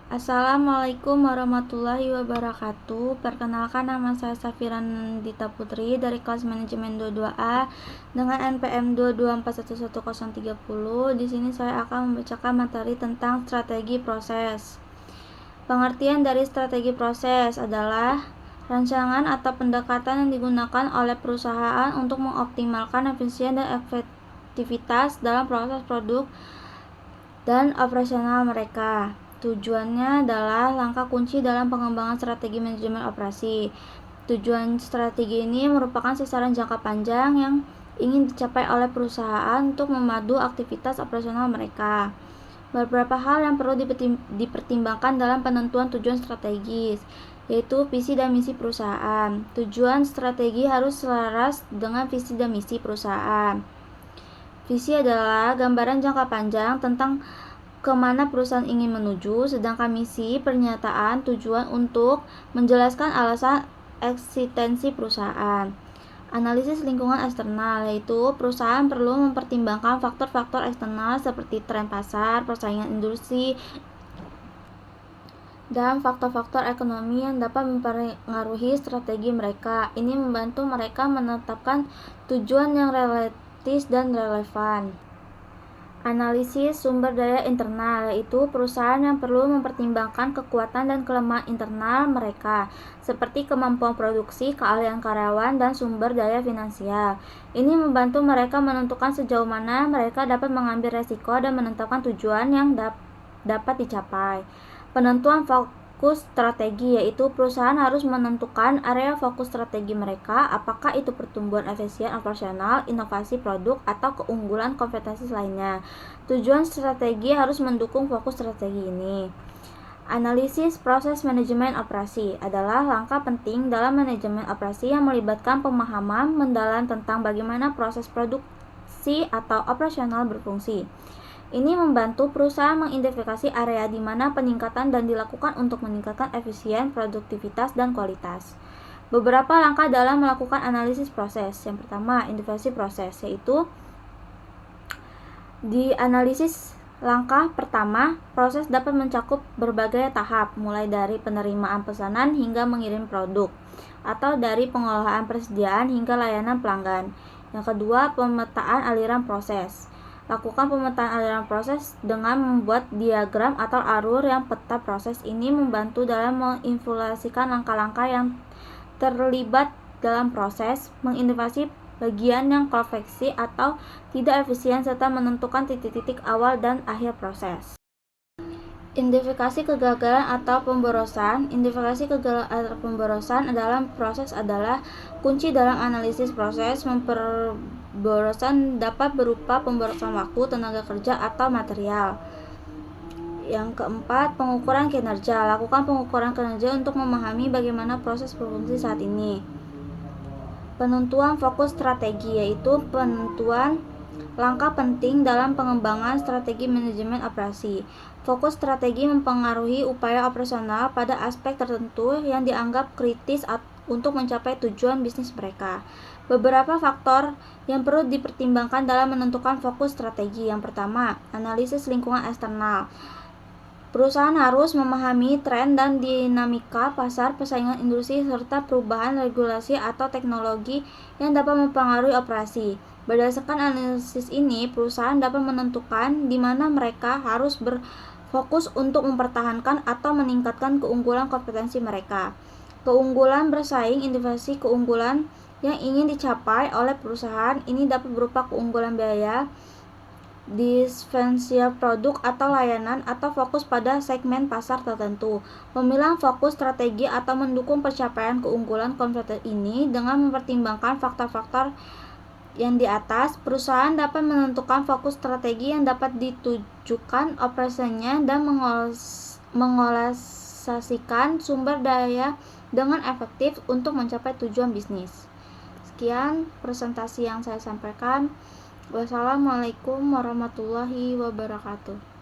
Assalamualaikum warahmatullahi wabarakatuh. Perkenalkan, nama saya Safiran Dita Putri dari kelas manajemen 22A dengan NPM 224111030. Di sini saya akan membacakan materi tentang strategi proses. Pengertian dari strategi proses adalah rancangan atau pendekatan yang digunakan oleh perusahaan untuk mengoptimalkan efisien dan efektivitas dalam proses produk dan operasional mereka. Tujuannya adalah langkah kunci dalam pengembangan strategi manajemen operasi. Tujuan strategi ini merupakan sasaran jangka panjang yang ingin dicapai oleh perusahaan untuk memadu aktivitas operasional mereka. Beberapa hal yang perlu dipertimbangkan dalam penentuan tujuan strategis, yaitu visi dan misi perusahaan. Tujuan strategi harus selaras dengan visi dan misi perusahaan. Visi adalah gambaran jangka panjang tentang kemana perusahaan ingin menuju, sedangkan misi pernyataan tujuan untuk menjelaskan alasan eksistensi perusahaan. Analisis lingkungan eksternal, yaitu perusahaan perlu mempertimbangkan faktor-faktor eksternal seperti tren pasar, persaingan industri, dan faktor-faktor ekonomi yang dapat mempengaruhi strategi mereka. Ini membantu mereka menetapkan tujuan yang realistis dan relevan. Analisis sumber daya internal, yaitu perusahaan yang perlu mempertimbangkan kekuatan dan kelemahan internal mereka, seperti kemampuan produksi, keahlian karyawan, dan sumber daya finansial. Ini membantu mereka menentukan sejauh mana mereka dapat mengambil resiko dan menetapkan tujuan yang dapat dicapai. Penentuan fokus strategi, yaitu perusahaan harus menentukan area fokus strategi mereka, apakah itu pertumbuhan efisien operasional, inovasi produk, atau keunggulan kompetensi lainnya. Tujuan strategi harus mendukung fokus strategi ini. Analisis proses manajemen operasi adalah langkah penting dalam manajemen operasi yang melibatkan pemahaman mendalam tentang bagaimana proses produksi atau operasional berfungsi. Ini membantu perusahaan mengidentifikasi area di mana peningkatan dan dilakukan untuk meningkatkan efisien, produktivitas, dan kualitas. Beberapa langkah dalam melakukan analisis proses. Yang pertama, identifikasi proses, yaitu di analisis langkah pertama, proses dapat mencakup berbagai tahap, mulai dari penerimaan pesanan hingga mengirim produk, atau dari pengolahan persediaan hingga layanan pelanggan. Yang kedua, pemetaan aliran proses. Lakukan pemetaan aliran proses dengan membuat diagram atau alur yang peta. Proses ini membantu dalam menginformasikan langkah-langkah yang terlibat dalam proses, mengidentifikasi bagian yang konveksi atau tidak efisien, serta menentukan titik-titik awal dan akhir proses. Identifikasi kegagalan atau pemborosan. Identifikasi kegagalan atau pemborosan dalam proses adalah kunci dalam analisis proses. Pemborosan dapat berupa pemborosan waktu, tenaga kerja, atau material. Yang keempat, pengukuran kinerja. Lakukan pengukuran kinerja untuk memahami bagaimana proses berfungsi saat ini. Penentuan fokus strategi, yaitu penentuan langkah penting dalam pengembangan strategi manajemen operasi. Fokus strategi mempengaruhi upaya operasional pada aspek tertentu yang dianggap kritis untuk mencapai tujuan bisnis mereka. Beberapa faktor yang perlu dipertimbangkan dalam menentukan fokus strategi. Yang pertama, analisis lingkungan eksternal. Perusahaan harus memahami tren dan dinamika pasar, persaingan industri, serta perubahan regulasi atau teknologi yang dapat mempengaruhi operasi. Berdasarkan analisis ini, perusahaan dapat menentukan di mana mereka harus berfokus untuk mempertahankan atau meningkatkan keunggulan kompetensi mereka. Keunggulan bersaing. Identifikasi keunggulan yang ingin dicapai oleh perusahaan ini dapat berupa keunggulan biaya, diferensial produk atau layanan, atau fokus pada segmen pasar tertentu. Memilah fokus strategi atau mendukung pencapaian keunggulan kompetensi ini dengan mempertimbangkan faktor-faktor yang di atas. Perusahaan dapat menentukan fokus strategi yang dapat ditujukan operasinya dan mengolahsasikan sumber daya dengan efektif untuk mencapai tujuan bisnis. Sekian presentasi yang saya sampaikan. Wassalamualaikum warahmatullahi wabarakatuh.